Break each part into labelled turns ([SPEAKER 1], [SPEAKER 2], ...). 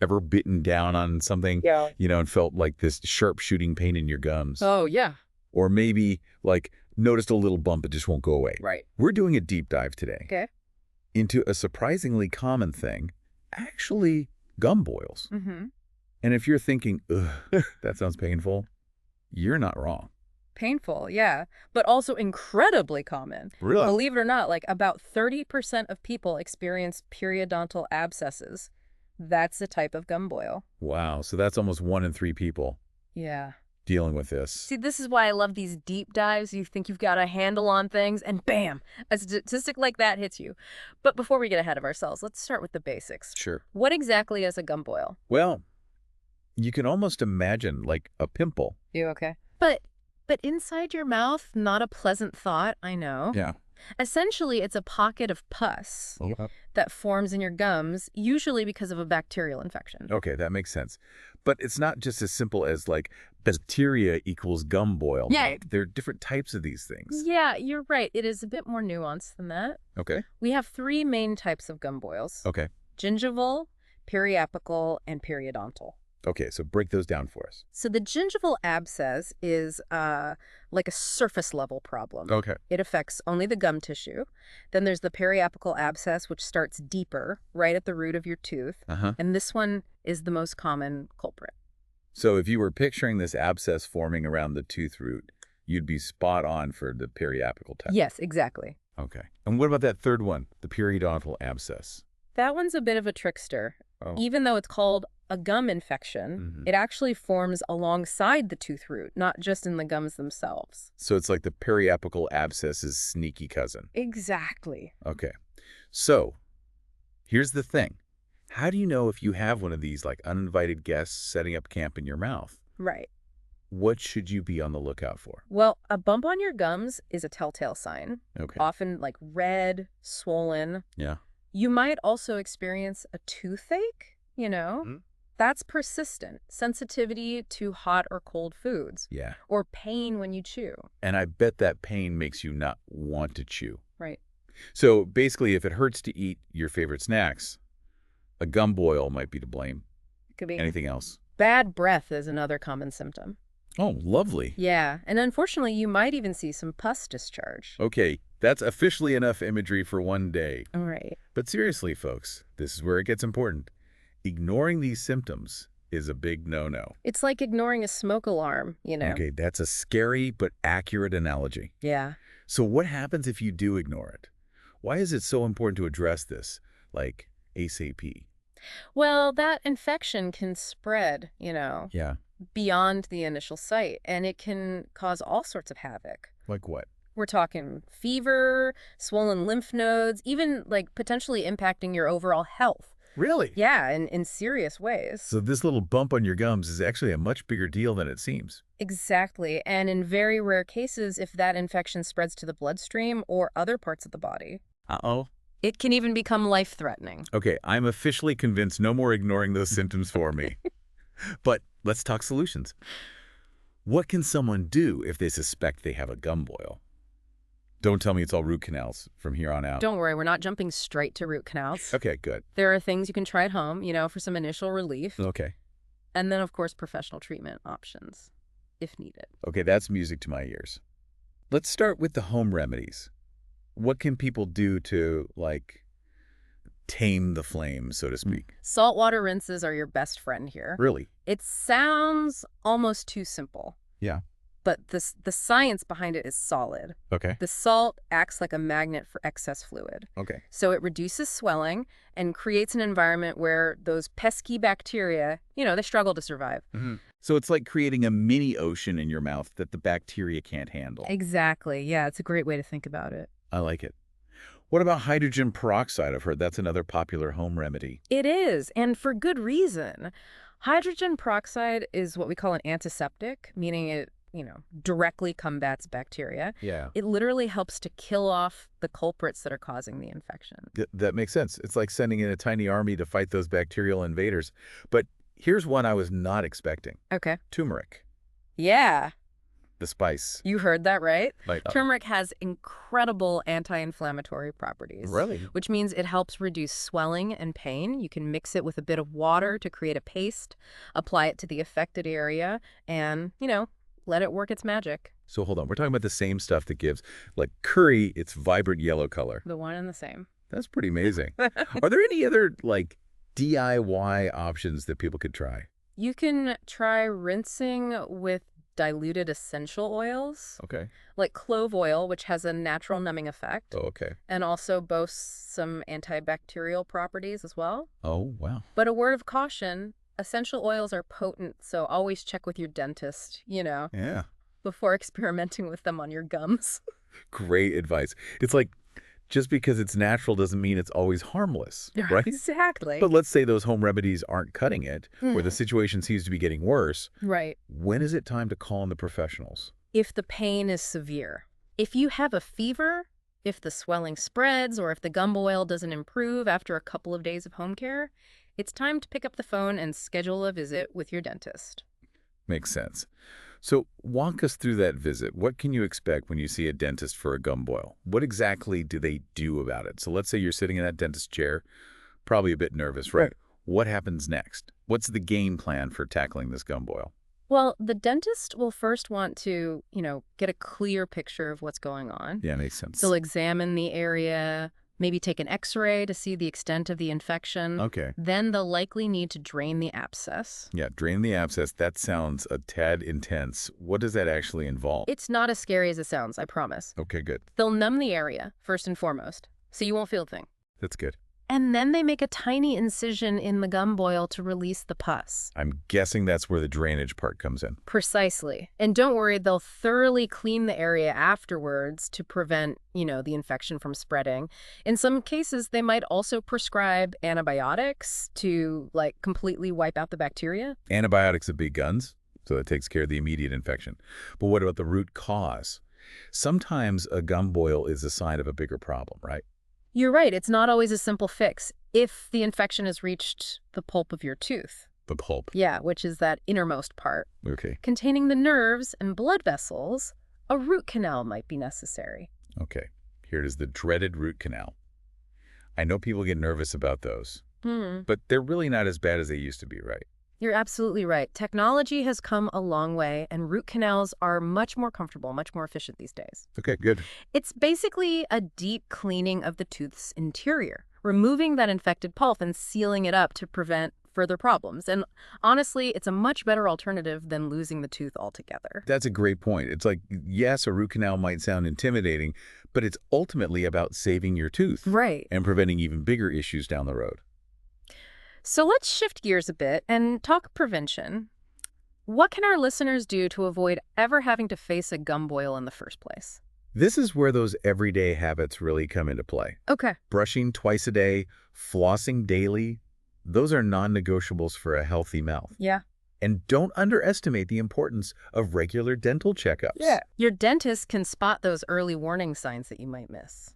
[SPEAKER 1] Ever bitten down on something,
[SPEAKER 2] Yeah.
[SPEAKER 1] and felt like this sharp shooting pain in your gums?
[SPEAKER 2] Oh, yeah.
[SPEAKER 1] Or maybe, like, noticed a little bump, it just won't go away.
[SPEAKER 2] Right.
[SPEAKER 1] We're doing a deep dive today
[SPEAKER 2] Okay.
[SPEAKER 1] into a surprisingly common thing, actually gum boils.
[SPEAKER 2] Mm-hmm.
[SPEAKER 1] And if you're thinking, ugh, that sounds painful, you're not wrong.
[SPEAKER 2] Painful, yeah, but also incredibly common.
[SPEAKER 1] Really?
[SPEAKER 2] Believe it or not, like about 30% of people experience periodontal abscesses. That's a type of gum boil.
[SPEAKER 1] Wow, so that's almost 1 in 3 people
[SPEAKER 2] Yeah.
[SPEAKER 1] dealing with this.
[SPEAKER 2] See, this is why I love these deep dives. You think you've got a handle on things, and bam, a statistic like that hits you. But before we get ahead of ourselves, let's start with the basics.
[SPEAKER 1] Sure.
[SPEAKER 2] What exactly is a gum boil?
[SPEAKER 1] Well, you can almost imagine like a pimple.
[SPEAKER 2] You okay? But inside your mouth, not a pleasant thought, I know.
[SPEAKER 1] Yeah.
[SPEAKER 2] Essentially, it's a pocket of pus that forms in your gums, usually because of a bacterial infection.
[SPEAKER 1] Okay, that makes sense. But it's not just as simple as like bacteria equals gum boil.
[SPEAKER 2] Yeah.
[SPEAKER 1] Right? There are different types of these things.
[SPEAKER 2] Yeah, you're right. It is a bit more nuanced than that.
[SPEAKER 1] Okay.
[SPEAKER 2] We have 3 main types of gum boils.
[SPEAKER 1] Okay.
[SPEAKER 2] Gingival, periapical, and periodontal.
[SPEAKER 1] Okay, so break those down for us.
[SPEAKER 2] So the gingival abscess is like a surface level problem.
[SPEAKER 1] Okay.
[SPEAKER 2] It affects only the gum tissue. Then there's the periapical abscess, which starts deeper, right at the root of your tooth.
[SPEAKER 1] Uh-huh.
[SPEAKER 2] And this one is the most common culprit.
[SPEAKER 1] So if you were picturing this abscess forming around the tooth root, you'd be spot on for the periapical type.
[SPEAKER 2] Yes, exactly.
[SPEAKER 1] Okay. And what about that third one, the periodontal abscess?
[SPEAKER 2] That one's a bit of a trickster.
[SPEAKER 1] Oh.
[SPEAKER 2] Even though it's called a gum infection, it actually forms alongside the tooth root, not just in the gums themselves.
[SPEAKER 1] So it's like the periapical abscess's sneaky cousin.
[SPEAKER 2] Exactly.
[SPEAKER 1] Okay. So here's the thing. How do you know if you have one of these like uninvited guests setting up camp in your mouth?
[SPEAKER 2] Right.
[SPEAKER 1] What should you be on the lookout for?
[SPEAKER 2] Well, a bump on your gums is a telltale sign.
[SPEAKER 1] Okay.
[SPEAKER 2] Often like red, swollen.
[SPEAKER 1] Yeah.
[SPEAKER 2] You might also experience a toothache, That's persistent. Sensitivity to hot or cold foods.
[SPEAKER 1] Yeah.
[SPEAKER 2] Or pain when you chew.
[SPEAKER 1] And I bet that pain makes you not want to chew.
[SPEAKER 2] Right.
[SPEAKER 1] So basically, if it hurts to eat your favorite snacks, a gum boil might be to blame.
[SPEAKER 2] Could be.
[SPEAKER 1] Anything else?
[SPEAKER 2] Bad breath is another common symptom.
[SPEAKER 1] Oh, lovely.
[SPEAKER 2] Yeah, and unfortunately, you might even see some pus discharge.
[SPEAKER 1] Okay, that's officially enough imagery for one day.
[SPEAKER 2] All right.
[SPEAKER 1] But seriously, folks, this is where it gets important. Ignoring these symptoms is a big no-no.
[SPEAKER 2] It's like ignoring a smoke alarm,
[SPEAKER 1] Okay, that's a scary but accurate analogy.
[SPEAKER 2] Yeah.
[SPEAKER 1] So what happens if you do ignore it? Why is it so important to address this, like ASAP?
[SPEAKER 2] Well, that infection can spread,
[SPEAKER 1] Yeah.
[SPEAKER 2] beyond the initial site, and it can cause all sorts of havoc.
[SPEAKER 1] Like what?
[SPEAKER 2] We're talking fever, swollen lymph nodes, even like potentially impacting your overall health.
[SPEAKER 1] Really?
[SPEAKER 2] Yeah, in serious ways.
[SPEAKER 1] So this little bump on your gums is actually a much bigger deal than it seems.
[SPEAKER 2] Exactly. And in very rare cases, if that infection spreads to the bloodstream or other parts of the body,
[SPEAKER 1] Uh-oh.
[SPEAKER 2] it can even become life-threatening.
[SPEAKER 1] Okay, I'm officially convinced no more ignoring those symptoms for me. But let's talk solutions. What can someone do if they suspect they have a gum boil? Don't tell me it's all root canals from here on out.
[SPEAKER 2] Don't worry, we're not jumping straight to root canals.
[SPEAKER 1] Okay, good.
[SPEAKER 2] There are things you can try at home, for some initial relief.
[SPEAKER 1] Okay.
[SPEAKER 2] And then, of course, professional treatment options, if needed.
[SPEAKER 1] Okay, that's music to my ears. Let's start with the home remedies. What can people do to, like, tame the flame, so to speak?
[SPEAKER 2] Saltwater rinses are your best friend here.
[SPEAKER 1] Really?
[SPEAKER 2] It sounds almost too simple.
[SPEAKER 1] Yeah.
[SPEAKER 2] But the science behind it is solid.
[SPEAKER 1] Okay.
[SPEAKER 2] The salt acts like a magnet for excess fluid.
[SPEAKER 1] Okay.
[SPEAKER 2] So it reduces swelling and creates an environment where those pesky bacteria, they struggle to survive.
[SPEAKER 1] So it's like creating a mini ocean in your mouth that the bacteria can't handle.
[SPEAKER 2] Exactly. Yeah, it's a great way to think about it.
[SPEAKER 1] I like it. What about hydrogen peroxide? I've heard that's another popular home remedy.
[SPEAKER 2] It is, and for good reason. Hydrogen peroxide is what we call an antiseptic, meaning it directly combats bacteria.
[SPEAKER 1] Yeah.
[SPEAKER 2] It literally helps to kill off the culprits that are causing the infection.
[SPEAKER 1] That makes sense. It's like sending in a tiny army to fight those bacterial invaders. But here's one I was not expecting.
[SPEAKER 2] Okay.
[SPEAKER 1] Turmeric.
[SPEAKER 2] Yeah.
[SPEAKER 1] the spice.
[SPEAKER 2] You heard that right.
[SPEAKER 1] Like,
[SPEAKER 2] Turmeric has incredible anti-inflammatory properties.
[SPEAKER 1] really?
[SPEAKER 2] Which means it helps reduce swelling and pain. You can mix it with a bit of water to create a paste, apply it to the affected area, and, let it work its magic.
[SPEAKER 1] So hold on. We're talking about the same stuff that gives, like curry, its vibrant yellow color.
[SPEAKER 2] The one and the same.
[SPEAKER 1] That's pretty amazing. Are there any other, like, DIY options that people could try?
[SPEAKER 2] You can try rinsing with diluted essential oils,
[SPEAKER 1] Okay.
[SPEAKER 2] like clove oil, which has a natural numbing effect,
[SPEAKER 1] Oh, okay.
[SPEAKER 2] and also boasts some antibacterial properties as well.
[SPEAKER 1] Oh, wow.
[SPEAKER 2] But a word of caution, essential oils are potent, so always check with your dentist,
[SPEAKER 1] Yeah.
[SPEAKER 2] before experimenting with them on your gums.
[SPEAKER 1] Great advice. It's like, just because it's natural doesn't mean it's always harmless, right?
[SPEAKER 2] Exactly.
[SPEAKER 1] But let's say those home remedies aren't cutting it, or the situation seems to be getting worse.
[SPEAKER 2] Right.
[SPEAKER 1] When is it time to call in the professionals?
[SPEAKER 2] If the pain is severe. If you have a fever, if the swelling spreads, or if the gum boil doesn't improve after a couple of days of home care, it's time to pick up the phone and schedule a visit with your dentist.
[SPEAKER 1] Makes sense. So walk us through that visit. What can you expect when you see a dentist for a gum boil? What exactly do they do about it? So let's say you're sitting in that dentist chair, probably a bit nervous, right? What happens next? What's the game plan for tackling this gum boil?
[SPEAKER 2] Well, the dentist will first want to, get a clear picture of what's going on.
[SPEAKER 1] Yeah, makes sense.
[SPEAKER 2] They'll examine the area, maybe take an x-ray to see the extent of the infection.
[SPEAKER 1] Okay.
[SPEAKER 2] Then they'll likely need to drain the abscess.
[SPEAKER 1] Yeah, drain the abscess. That sounds a tad intense. What does that actually involve?
[SPEAKER 2] It's not as scary as it sounds, I promise.
[SPEAKER 1] Okay, good.
[SPEAKER 2] They'll numb the area, first and foremost, so you won't feel a thing.
[SPEAKER 1] That's good.
[SPEAKER 2] And then they make a tiny incision in the gum boil to release the pus.
[SPEAKER 1] I'm guessing that's where the drainage part comes in.
[SPEAKER 2] Precisely. And don't worry, they'll thoroughly clean the area afterwards to prevent, the infection from spreading. In some cases, they might also prescribe antibiotics to, completely wipe out the bacteria.
[SPEAKER 1] Antibiotics have big guns, so that takes care of the immediate infection. But what about the root cause? Sometimes a gum boil is a sign of a bigger problem, right?
[SPEAKER 2] You're right. It's not always a simple fix if the infection has reached the pulp of your tooth.
[SPEAKER 1] The pulp.
[SPEAKER 2] Yeah, which is that innermost part.
[SPEAKER 1] Okay.
[SPEAKER 2] Containing the nerves and blood vessels, a root canal might be necessary.
[SPEAKER 1] Okay. Here it is, the dreaded root canal. I know people get nervous about those, but they're really not as bad as they used to be, right?
[SPEAKER 2] You're absolutely right. Technology has come a long way, and root canals are much more comfortable, much more efficient these days.
[SPEAKER 1] Okay, good.
[SPEAKER 2] It's basically a deep cleaning of the tooth's interior, removing that infected pulp and sealing it up to prevent further problems. And honestly, it's a much better alternative than losing the tooth altogether.
[SPEAKER 1] That's a great point. It's like, yes, a root canal might sound intimidating, but it's ultimately about saving your tooth.
[SPEAKER 2] Right.
[SPEAKER 1] And preventing even bigger issues down the road.
[SPEAKER 2] So let's shift gears a bit and talk prevention. What can our listeners do to avoid ever having to face a gum boil in the first place?
[SPEAKER 1] This is where those everyday habits really come into play.
[SPEAKER 2] Okay.
[SPEAKER 1] Brushing twice a day, flossing daily, those are non-negotiables for a healthy mouth.
[SPEAKER 2] Yeah.
[SPEAKER 1] And don't underestimate the importance of regular dental checkups.
[SPEAKER 2] Yeah. Your dentist can spot those early warning signs that you might miss.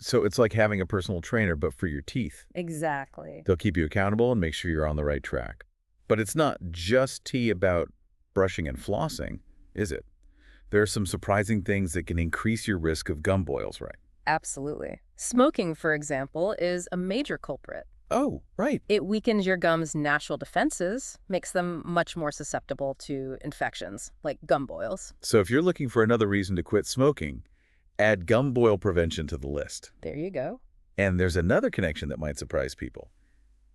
[SPEAKER 1] So it's like having a personal trainer, but for your teeth.
[SPEAKER 2] Exactly.
[SPEAKER 1] They'll keep you accountable and make sure you're on the right track. But it's not just tea about brushing and flossing, is it? There are some surprising things that can increase your risk of gum boils, right?
[SPEAKER 2] Absolutely. Smoking, for example, is a major culprit.
[SPEAKER 1] Oh, right.
[SPEAKER 2] It weakens your gum's natural defenses, makes them much more susceptible to infections, like gum boils.
[SPEAKER 1] So if you're looking for another reason to quit smoking, add gum boil prevention to the list.
[SPEAKER 2] There you go.
[SPEAKER 1] And there's another connection that might surprise people.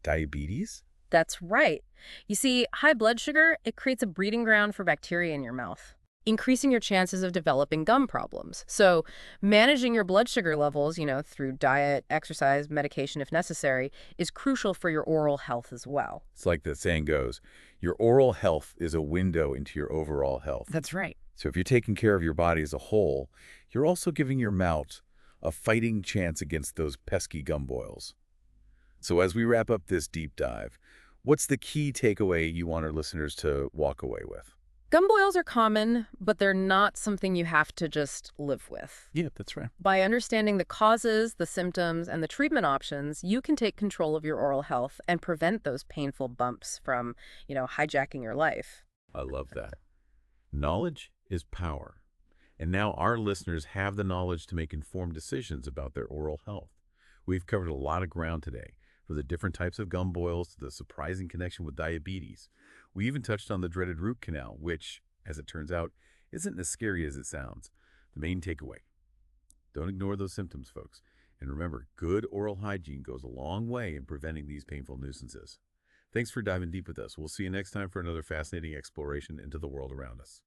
[SPEAKER 1] Diabetes?
[SPEAKER 2] That's right. You see, high blood sugar, it creates a breeding ground for bacteria in your mouth, increasing your chances of developing gum problems. So managing your blood sugar levels, through diet, exercise, medication if necessary, is crucial for your oral health as well.
[SPEAKER 1] It's like the saying goes, your oral health is a window into your overall health.
[SPEAKER 2] That's right.
[SPEAKER 1] So if you're taking care of your body as a whole, you're also giving your mouth a fighting chance against those pesky gum boils. So as we wrap up this deep dive, what's the key takeaway you want our listeners to walk away with?
[SPEAKER 2] Gum boils are common, but they're not something you have to just live with.
[SPEAKER 1] Yeah, that's right.
[SPEAKER 2] By understanding the causes, the symptoms, and the treatment options, you can take control of your oral health and prevent those painful bumps from, hijacking your life.
[SPEAKER 1] I love that. Knowledge is power. And now our listeners have the knowledge to make informed decisions about their oral health. We've covered a lot of ground today, from the different types of gum boils to the surprising connection with diabetes. We even touched on the dreaded root canal, which, as it turns out, isn't as scary as it sounds. The main takeaway: don't ignore those symptoms, folks. And remember, good oral hygiene goes a long way in preventing these painful nuisances. Thanks for diving deep with us. We'll see you next time for another fascinating exploration into the world around us.